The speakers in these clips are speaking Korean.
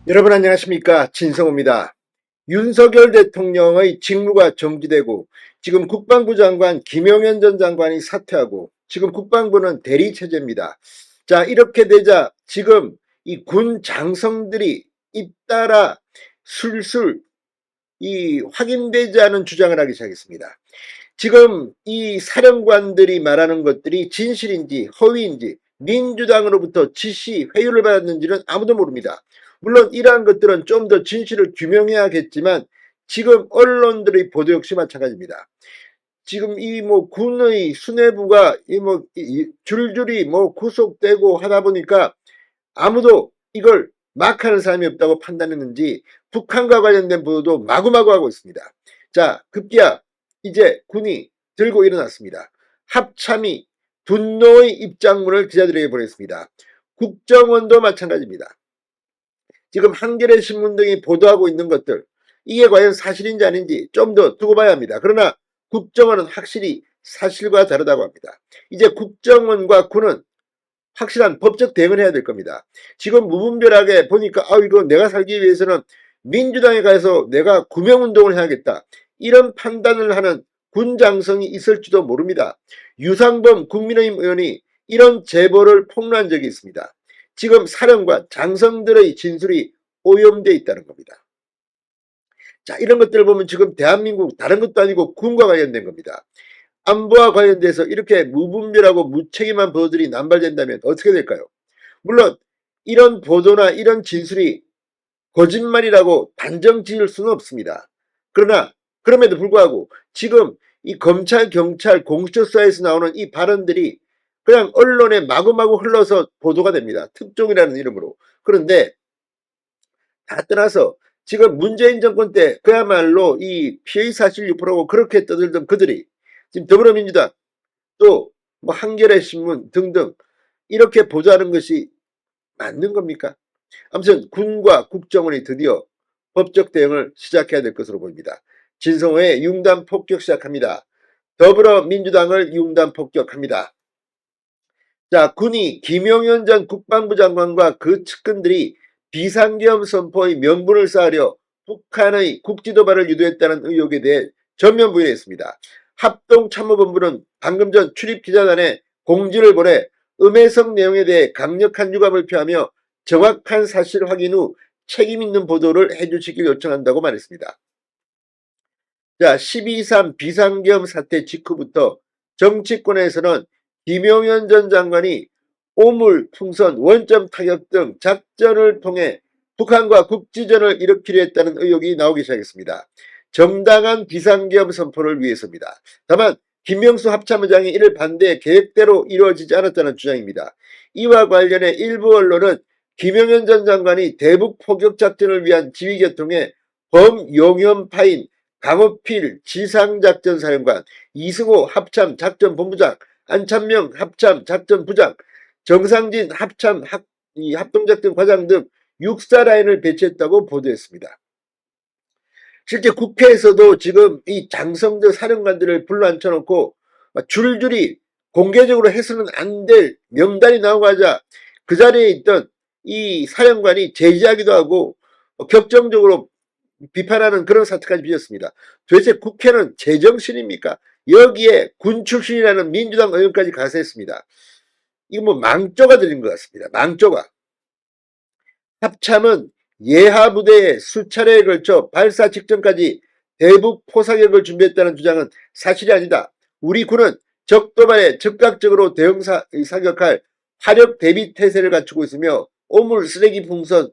여러분 안녕하십니까, 진성호입니다. 윤석열 대통령의 직무가 정지되고 지금 국방부 장관 김용현 전 장관이 사퇴하고 지금 국방부는 대리체제입니다. 자, 이렇게 되자 지금 이 군 장성들이 잇따라 술술 이 확인되지 않은 주장을 하기 시작했습니다. 지금 이 사령관들이 말하는 것들이 진실인지 허위인지 민주당으로부터 지시 회유를 받았는지는 아무도 모릅니다. 물론 이러한 것들은 좀 더 진실을 규명해야겠지만 지금 언론들의 보도 역시 마찬가지입니다. 지금 이 군의 수뇌부가 줄줄이 구속되고 하다 보니까 아무도 이걸 막 하는 사람이 없다고 판단했는지 북한과 관련된 보도도 마구마구 하고 있습니다. 자, 급기야 이제 군이 들고 일어났습니다. 합참이 분노의 입장문을 기자들에게 보냈습니다. 국정원도 마찬가지입니다. 지금 한겨레 신문 등이 보도하고 있는 것들, 이게 과연 사실인지 아닌지 좀 더 두고 봐야 합니다. 그러나 국정원은 확실히 사실과 다르다고 합니다. 이제 국정원과 군은 확실한 법적 대응을 해야 될 겁니다. 지금 무분별하게 보니까 이거 내가 살기 위해서는 민주당에 가서 내가 구명운동을 해야겠다, 이런 판단을 하는 군장성이 있을지도 모릅니다. 유상범 국민의힘 의원이 이런 제보를 폭로한 적이 있습니다. 지금 사령관 장성들의 진술이 오염되어 있다는 겁니다. 자, 이런 것들을 보면 지금 대한민국 다른 것도 아니고 군과 관련된 겁니다. 안보와 관련돼서 이렇게 무분별하고 무책임한 보도들이 남발된다면 어떻게 될까요? 물론 이런 보도나 이런 진술이 거짓말이라고 단정 지을 수는 없습니다. 그러나 그럼에도 불구하고 지금 이 검찰, 경찰, 공수처에서 나오는 이 발언들이 그냥 언론에 마구마구 흘러서 보도가 됩니다. 특종이라는 이름으로. 그런데 다 떠나서 지금 문재인 정권 때 그야말로 이 피의 사실 유포라고 그렇게 떠들던 그들이 지금 더불어민주당 또 한겨레 신문 등등 이렇게 보도하는 것이 맞는 겁니까? 아무튼 군과 국정원이 드디어 법적 대응을 시작해야 될 것으로 보입니다. 진성호의 융단 폭격 시작합니다. 더불어민주당을 융단 폭격합니다. 자, 군이 김용현 전 국방부 장관과 그 측근들이 비상계엄 선포의 명분을 쌓으려 북한의 국지도발을 유도했다는 의혹에 대해 전면 부인했습니다. 합동참모본부는 방금 전 출입기자단에 공지를 보내 음해성 내용에 대해 강력한 유감을 표하며 정확한 사실 확인 후 책임있는 보도를 해주시길 요청한다고 말했습니다. 자, 12.3 비상계엄 사태 직후부터 정치권에서는 김용현 전 장관이 오물, 풍선, 원점 타격 등 작전을 통해 북한과 국지전을 일으키려 했다는 의혹이 나오기 시작했습니다. 정당한 비상계엄 선포를 위해서입니다. 다만 김명수 합참의장이 이를 반대해 계획대로 이루어지지 않았다는 주장입니다. 이와 관련해 일부 언론은 김용현 전 장관이 대북 포격 작전을 위한 지휘계통에 범용현파인 강호필 지상작전사령관, 이승호 합참작전본부장, 안찬명 합참작전부장, 정상진 합동작전과장 등 육사라인을 배치했다고 보도했습니다. 실제 국회에서도 지금 이 장성들 사령관들을 불러앉혀놓고 줄줄이 공개적으로 해서는 안 될 명단이 나오자 그 자리에 있던 이 사령관이 제지하기도 하고 격정적으로 비판하는 그런 사태까지 빚었습니다. 도대체 국회는 제정신입니까? 여기에 군 출신이라는 민주당 의원까지 가세했습니다. 이거 망조가 들린 것 같습니다. 망조가. 합참은 예하부대에 수차례에 걸쳐 발사 직전까지 대북 포사격을 준비했다는 주장은 사실이 아니다. 우리 군은 적도발에 즉각적으로 대응 사격할 화력 대비 태세를 갖추고 있으며 오물 쓰레기 풍선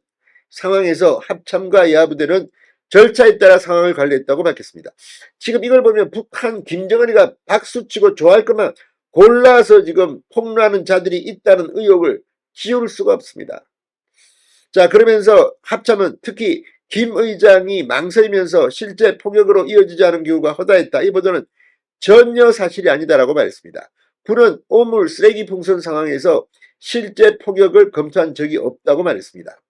상황에서 합참과 예하부대는 절차에 따라 상황을 관리했다고 밝혔습니다. 지금 이걸 보면 북한 김정은이가 박수치고 좋아할 것만 골라서 지금 폭로하는 자들이 있다는 의혹을 지울 수가 없습니다. 자, 그러면서 합참은 특히 김 의장이 망설이면서 실제 폭격으로 이어지지 않은 경우가 허다했다, 이 보도는 전혀 사실이 아니다라고 말했습니다. 군은 오물 쓰레기 풍선 상황에서 실제 폭격을 검토한 적이 없다고 말했습니다.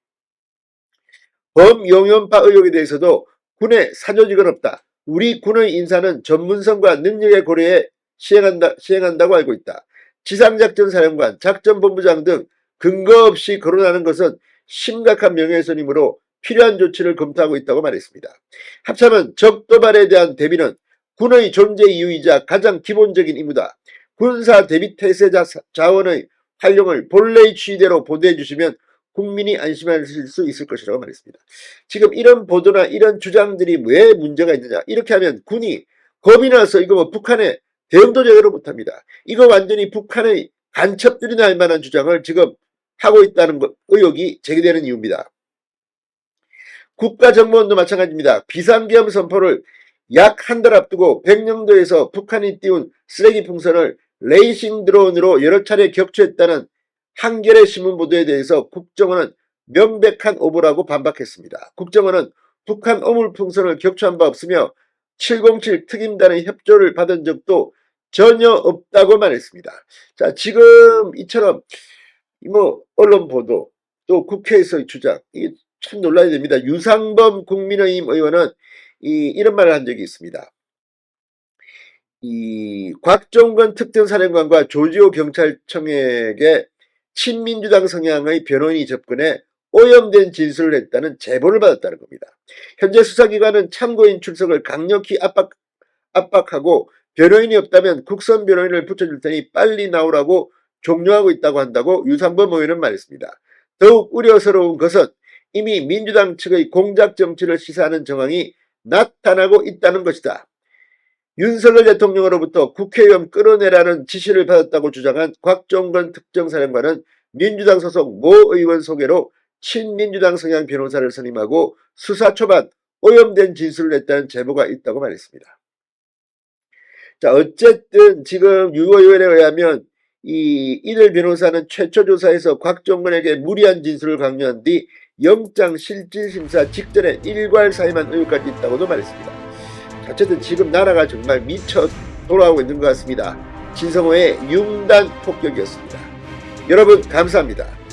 범용현파 의혹에 대해서도 군의 사조직은 없다. 우리 군의 인사는 전문성과 능력에 고려해 시행한다고 알고 있다. 지상작전사령관, 작전본부장 등 근거 없이 거론하는 것은 심각한 명예훼손이므로 필요한 조치를 검토하고 있다고 말했습니다. 합참은 적 도발에 대한 대비는 군의 존재 이유이자 가장 기본적인 임무다. 군사 대비 태세 자원의 활용을 본래의 취지대로 보도해 주시면 국민이 안심하실 수 있을 것이라고 말했습니다. 지금 이런 보도나 이런 주장들이 왜 문제가 있느냐. 이렇게 하면 군이 겁이 나서 이거 뭐 북한에 대응도 제대로 못합니다. 이거 완전히 북한의 간첩들이나 할 만한 주장을 지금 하고 있다는 의혹이 제기되는 이유입니다. 국가정보원도 마찬가지입니다. 비상계엄 선포를 약 한 달 앞두고 백령도에서 북한이 띄운 쓰레기 풍선을 레이싱 드론으로 여러 차례 격추했다는 한겨레 신문 보도에 대해서 국정원은 명백한 오보라고 반박했습니다. 국정원은 북한 오물풍선을 격추한 바 없으며 707 특임단의 협조를 받은 적도 전혀 없다고 말했습니다. 자, 지금 이처럼 언론 보도 또 국회에서의 주장 이게 참 놀라야 됩니다. 유상범 국민의힘 의원은 이런 말을 한 적이 있습니다. 곽종건 특전사령관과 조지호 경찰청에게 친민주당 성향의 변호인이 접근해 오염된 진술을 했다는 제보를 받았다는 겁니다. 현재 수사기관은 참고인 출석을 강력히 압박하고 변호인이 없다면 국선 변호인을 붙여줄 테니 빨리 나오라고 종료하고 있다고 한다고 유상범 의원은 말했습니다. 더욱 우려스러운 것은 이미 민주당 측의 공작 정치를 시사하는 정황이 나타나고 있다는 것이다. 윤석열 대통령으로부터 국회의원 끌어내라는 지시를 받았다고 주장한 곽종건 특정사령관은 민주당 소속 모 의원 소개로 친민주당 성향 변호사를 선임하고 수사 초반 오염된 진술을 했다는 제보가 있다고 말했습니다. 자, 어쨌든 지금 유 의원에 의하면 이들 변호사는 최초 조사에서 곽종건에게 무리한 진술을 강요한 뒤 영장 실질심사 직전에 일괄 사임한 의혹까지 있다고도 말했습니다. 어쨌든 지금 나라가 정말 미쳐 돌아오고 있는 것 같습니다. 진성호의 융단 폭격이었습니다. 여러분 감사합니다.